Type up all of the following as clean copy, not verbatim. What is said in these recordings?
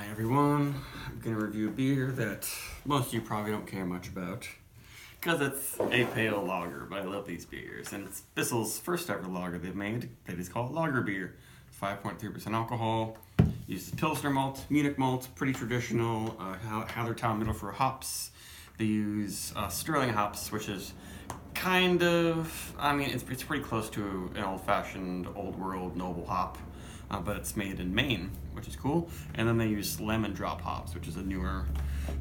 Hi everyone, I'm going to review a beer that most of you probably don't care much about because it's a pale lager, but I love these beers. And it's Bissell's first ever lager they've made. That is called Lagerbier. 5.3% alcohol, uses Pilsner malt, Munich malt, pretty traditional, Hallertau middle for hops. They use Sterling hops, which is kind of, it's pretty close to an old-fashioned, old-world noble hop. But it's made in Maine, which is cool. And then they use lemon drop hops, which is a newer,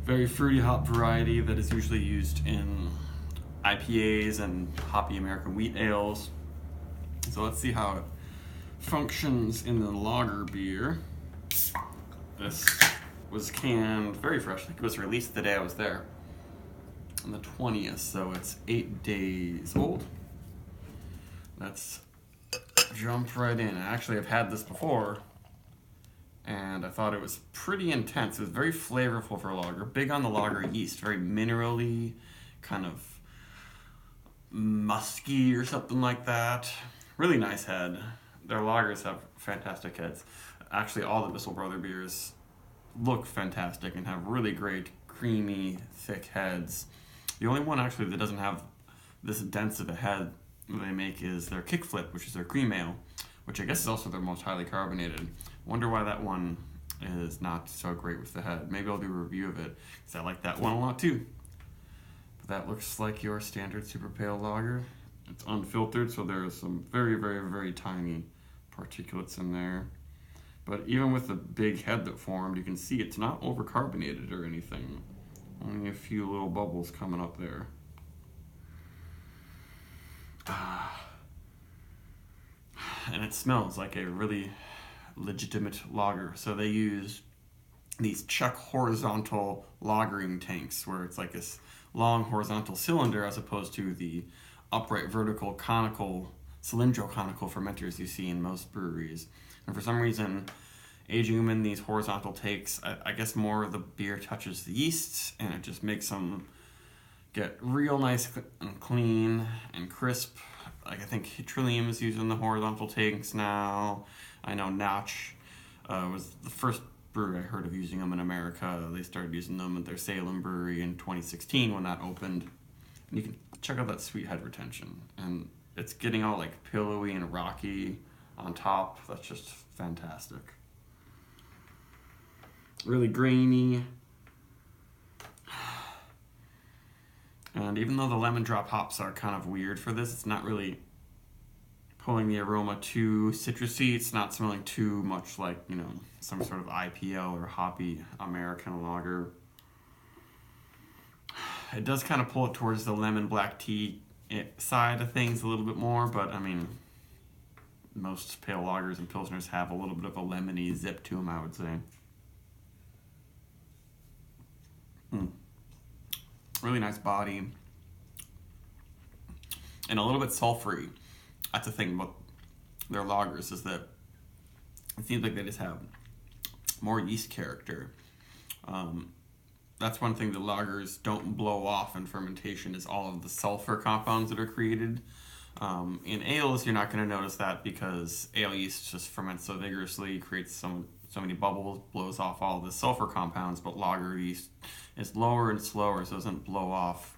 very fruity hop variety that is usually used in IPAs and hoppy American wheat ales. So let's see how it functions in the lager beer. This was canned very fresh. I think it was released the day I was there, on the 20th, so it's 8 days old. Let's jump right in. I actually have had this before, and I thought it was pretty intense. It was very flavorful for a lager, big on the lager yeast, very minerally, kind of musky or something like that. Really nice head. Their lagers have fantastic heads. Actually, all the Bissell Brother beers look fantastic and have really great, creamy, thick heads. The only one actually that doesn't have this dense of a head they make is their Kickflip, which is their cream ale, which I guess is also their most highly carbonated. Wonder why that one is not so great with the head. Maybe I'll do a review of it, because I like that one a lot too. But that looks like your standard super pale lager. It's unfiltered, so there's some very, very, very tiny particulates in there. But even with the big head that formed, you can see it's not overcarbonated or anything. Only a few little bubbles coming up there. And it smells like a really legitimate lager. So they use these Czech horizontal lagering tanks where it's like this long horizontal cylinder as opposed to the upright vertical conical, cylindro-conical fermenters you see in most breweries. And for some reason, aging them in these horizontal tanks, I guess more of the beer touches the yeast and it just makes them get real nice and clean and crisp. Like I think Trillium is using the horizontal tanks now. I know Notch was the first brewery I heard of using them in America. They started using them at their Salem brewery in 2016 when that opened. And you can check out that sweet head retention. And it's getting all like pillowy and rocky on top. That's just fantastic. Really grainy. And even though the lemon drop hops are kind of weird for this, it's not really pulling the aroma too citrusy. It's not smelling too much like, some sort of IPL or hoppy American lager. It does kind of pull it towards the lemon black tea side of things a little bit more, but most pale lagers and pilsners have a little bit of a lemony zip to them, I would say. Really nice body, and a little bit sulfury. That's the thing about their lagers, is that it seems like they just have more yeast character. That's one thing the lagers don't blow off in fermentation, is all of the sulfur compounds that are created. In ales, you're not going to notice that because ale yeast just ferments so vigorously, creates so many bubbles, blows off all the sulfur compounds, but lager yeast is lower and slower, so it doesn't blow off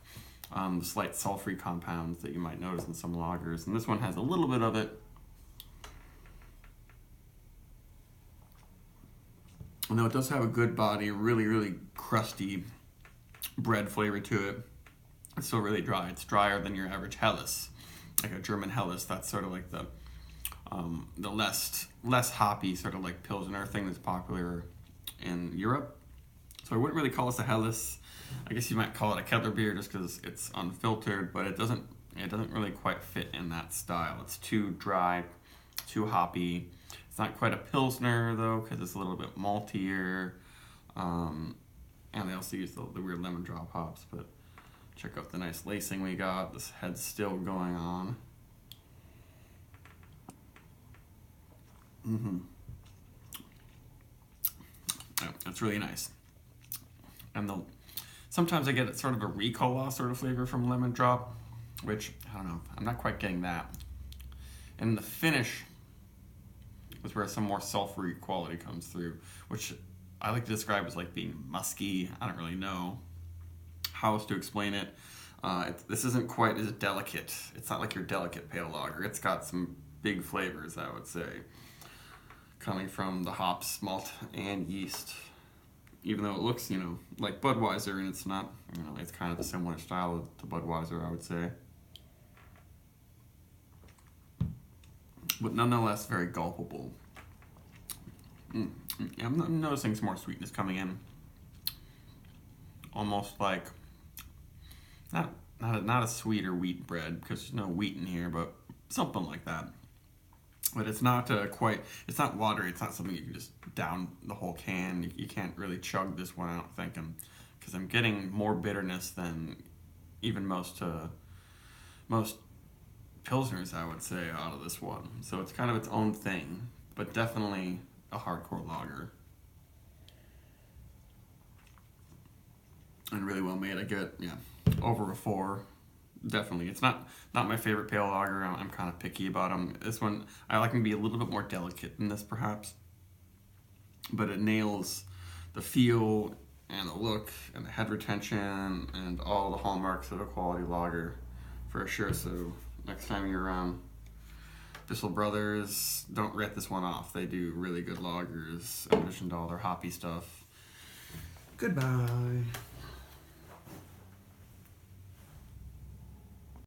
the slight sulfury compounds that you might notice in some lagers. And this one has a little bit of it. And though it does have a good body, really, really crusty bread flavor to it, it's still really dry. It's drier than your average Helles, like a German Helles. That's sort of like the less hoppy sort of like Pilsner thing that's popular in Europe. So I wouldn't really call this a Helles. I guess you might call it a Kettler beer just because it's unfiltered, but it doesn't really quite fit in that style. It's too dry, too hoppy. It's not quite a Pilsner though, because it's a little bit maltier. And they also use the weird lemon drop hops, but check out the nice lacing we got. This head's still going on. Yeah, that's really nice. And sometimes I get sort of a Ricola sort of flavor from lemon drop, which, I don't know, I'm not quite getting that. And the finish is where some more sulfury quality comes through, which I like to describe as like being musky. I don't really know how else to explain it. This isn't quite as delicate. It's not like your delicate pale lager. It's got some big flavors, I would say, coming from the hops, malt, and yeast. Even though it looks, like Budweiser, and it's not, it's kind of a similar style to Budweiser, I would say. But nonetheless, very gulpable. I'm noticing some more sweetness coming in. Almost like, not a sweeter wheat bread, because there's no wheat in here, but something like that. But it's not it's not watery. It's not something you can just down the whole can. You can't really chug this one, I don't think, because I'm getting more bitterness than even most pilsners, I would say, out of this one. So it's kind of its own thing, but definitely a hardcore lager. And really well made. I get, over a 4. Definitely. It's not my favorite pale lager. I'm kind of picky about them. This one, I like them to be a little bit more delicate than this, perhaps. But it nails the feel and the look and the head retention and all the hallmarks of a quality lager, for sure. So next time you're around Bissell Brothers, don't write this one off. They do really good lagers in addition to all their hoppy stuff. Goodbye.